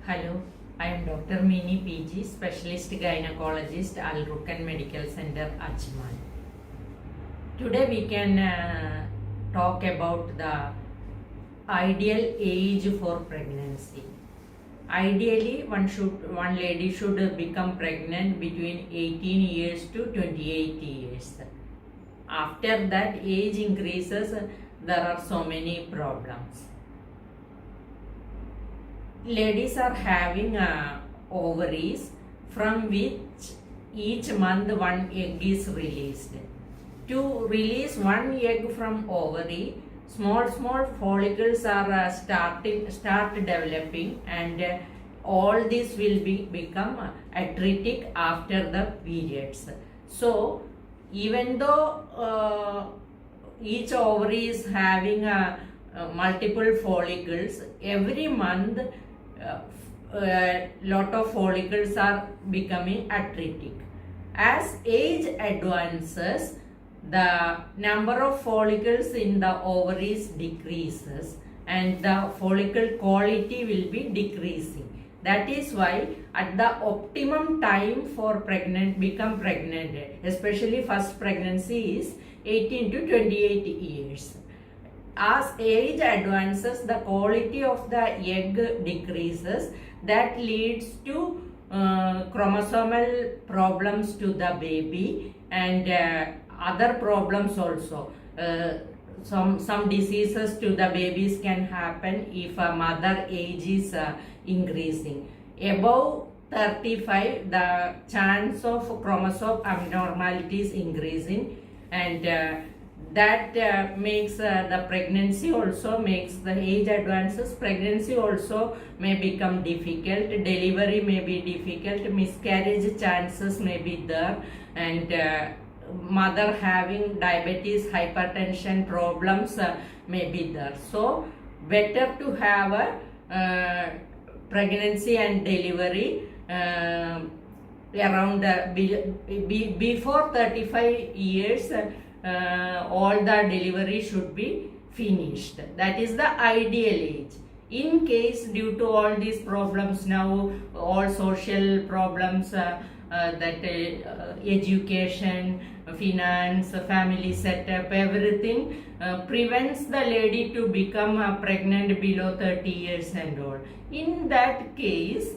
Hello, I am Dr. Mini PG, Specialist Gynecologist, Al Rukan Medical Center, Ajman. Today we can talk about the ideal age for pregnancy. Ideally, one lady should become pregnant between 18 years to 28 years. After that age increases, there are so many problems. Ladies are having ovaries from which each month one egg is released. To release one egg from ovary, small follicles are start developing, and all this will become atretic after the periods. So even though each ovary is having multiple follicles, every month lot of follicles are becoming atretic. As age advances, the number of follicles in the ovaries decreases and the follicle quality will be decreasing. That is why at the optimum time for become pregnant, especially first pregnancy, is 18 to 28 years. As age advances, the quality of the egg decreases. That leads to chromosomal problems to the baby and other problems also. Some diseases to the babies can happen if a mother age is increasing. Above 35, the chance of chromosome abnormalities increasing, and that makes the pregnancy also makes the age advances. Pregnancy also may become difficult, delivery may be difficult, miscarriage chances may be there, and mother having diabetes, hypertension problems may be there. So better to have a pregnancy and delivery around before 35 years. All the delivery should be finished. That is the ideal age. In case due to all these problems now, all social problems, education, finance, family setup, everything prevents the lady to become pregnant below 30 years and all. In that case,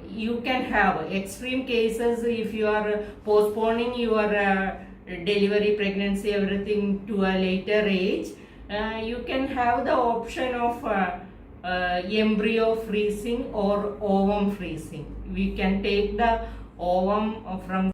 you can have extreme cases. If you are postponing your delivery, pregnancy, everything to a later age, you can have the option of embryo freezing or ovum freezing. We can take the ovum from